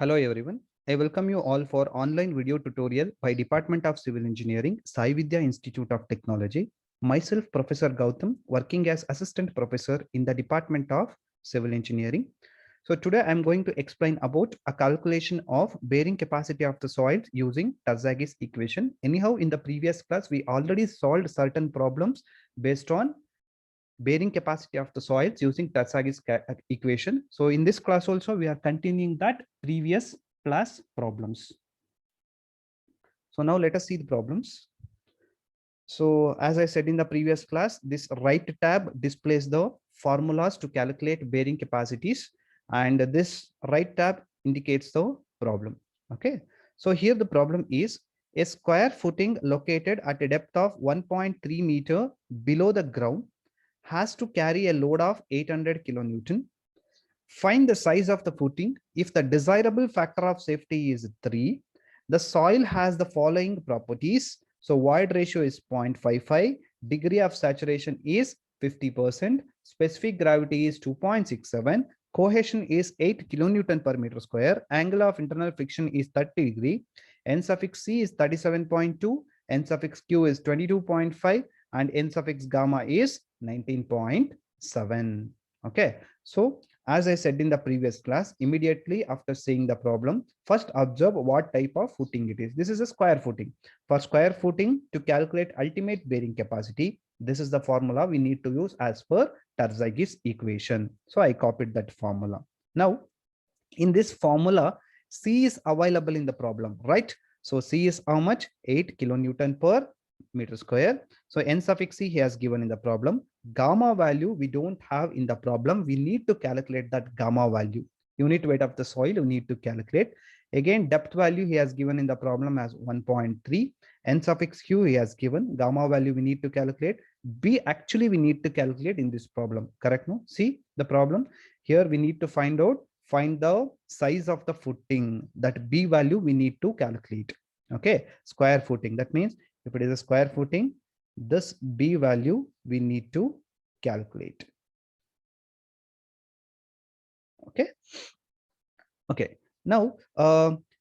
Hello everyone. I welcome you all for online video tutorial by Department of Civil Engineering, Sai Vidya Institute of Technology. Myself, Professor Gautam, working as Assistant Professor in the Department of Civil Engineering. So today I'm going to explain about a calculation of bearing capacity of the soils using Terzaghi's equation. Anyhow, in the previous class, we already solved certain problems based on bearing capacity of the soils using Terzaghi's equation. So in this class also, we are continuing that previous class problems. So now let us see the problems. So as I said in the previous class, this right tab displays the formulas to calculate bearing capacities, and this right tab indicates the problem. Okay. So here the problem is a square footing located at a depth of 1.3 meter below the ground has to carry a load of 800 kilonewton. Find the size of the footing. If the desirable factor of safety is 3, the soil has the following properties. So void ratio is 0.55, degree of saturation is 50%, specific gravity is 2.67, cohesion is 8 kilonewton per meter square, angle of internal friction is 30 degree, n suffix c is 37.2, n suffix q is 22.5, and n suffix gamma is 19.7. Okay, so as I said in the previous class, immediately after seeing the problem, first observe what type of footing it is. This is a square footing. For square footing, to calculate ultimate bearing capacity, this is the formula we need to use as per Terzaghi's equation. So I copied that formula. Now, in this formula, C is available in the problem, right? So C is how much? 8 kilonewton per meter square. So n suffix c he has given in the problem. Gamma value we don't have in the problem. We need to calculate that gamma value. Unit weight of the soil you need to calculate. Again, depth value he has given in the problem as 1.3. N suffix q he has given. Gamma value we need to calculate. B actually we need to calculate in this problem. Correct? No? See the problem here. We need to find the size of the footing. That B value we need to calculate. Okay, square footing. That means if it is a square footing, this B value we need to calculate. Okay. Okay. Now,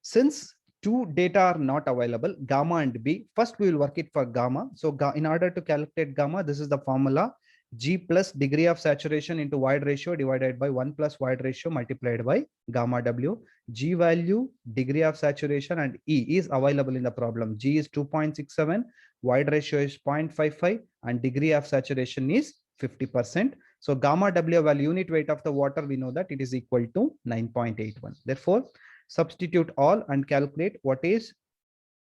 since two data are not available, gamma and B, first we will work it for gamma. So in order to calculate gamma, this is the formula: G plus degree of saturation into void ratio divided by 1 plus void ratio multiplied by gamma W. G value, degree of saturation, and E is available in the problem. G is 2.67, void ratio is 0.55, and degree of saturation is 50%. So gamma W value, unit weight of the water, we know that it is equal to 9.81. Therefore, substitute all and calculate what is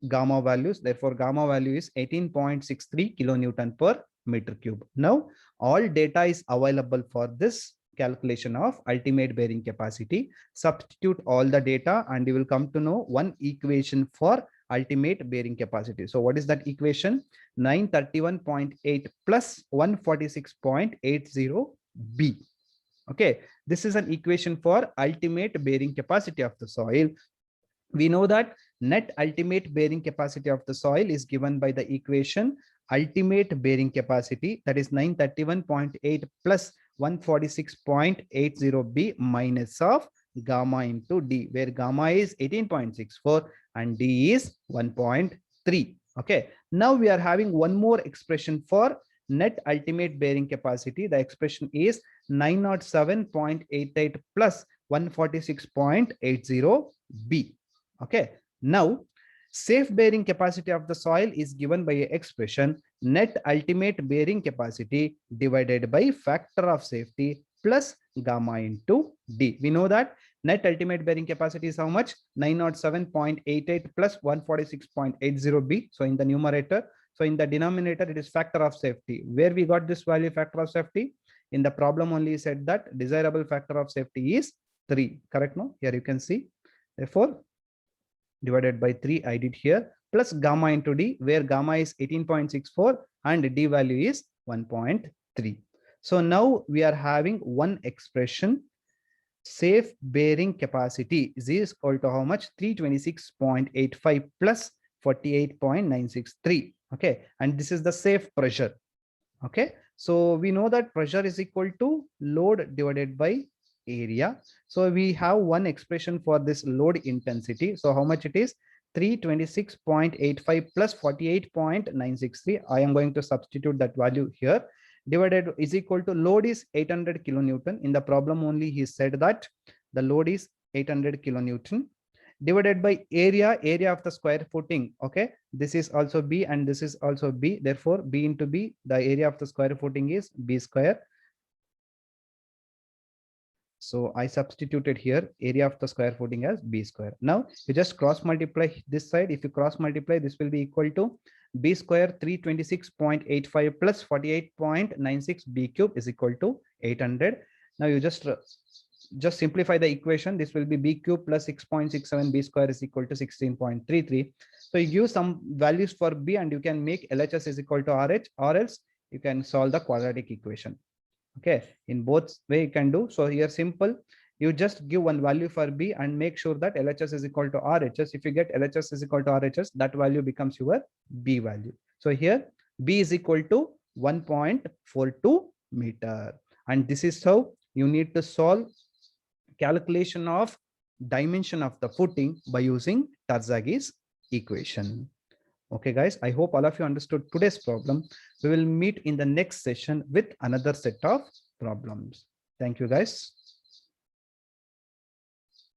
gamma values. Therefore, gamma value is 18.63 kilonewton per meter cube. Now, all data is available for this calculation of ultimate bearing capacity. Substitute all the data and you will come to know one equation for ultimate bearing capacity. So what is that equation? 931.8 plus 146.80 B. Okay, this is an equation for ultimate bearing capacity of the soil. We know that net ultimate bearing capacity of the soil is given by the equation ultimate bearing capacity, that is 931.8 plus 146.80 B minus of gamma into D, where gamma is 18.64 and D is 1.3. Okay, now we are having one more expression for net ultimate bearing capacity. The expression is 907.88 plus 146.80 B. Okay, now safe bearing capacity of the soil is given by a expression net ultimate bearing capacity divided by factor of safety plus gamma into D. We know that net ultimate bearing capacity is how much? 907.88 plus 146.80 B. So in the numerator, so in the denominator, it is factor of safety. Where we got this value factor of safety? In the problem only said that desirable factor of safety is 3. Correct? No? Here you can see. Therefore, divided by 3 I did here, plus gamma into D, where gamma is 18.64 and D value is 1.3. So now we are having one expression: safe bearing capacity is equal to how much? 326.85 plus 48.963. Okay, and this is the safe pressure. Okay, so we know that pressure is equal to load divided by area. So we have one expression for this load intensity. So how much it is? 326.85 plus 48.963. I am going to substitute that value here. Divided is equal to load is 800 kilonewton. In the problem only he said that the load is 800 kilonewton, divided by area of the square footing. Okay, this is also B and this is also B. Therefore, B into B, the area of the square footing is B square. So I substituted here area of the square footing as B square. Now you just cross multiply this side. If you cross multiply, this will be equal to B square 326.85 plus 48.96 B cube is equal to 800. Now you just simplify the equation. This will be B cube plus 6.67 B square is equal to 16.33. So you give some values for B and you can make LHS is equal to RH, or else you can solve the quadratic equation. Okay, in both way you can do. So here simple, you just give one value for B and make sure that LHS is equal to RHS. If you get LHS is equal to RHS, that value becomes your B value. So here B is equal to 1.42 meter. And this is how you need to solve calculation of dimension of the footing by using Terzaghi's equation. Okay, guys, I hope all of you understood today's problem. We will meet in the next session with another set of problems. Thank you, guys.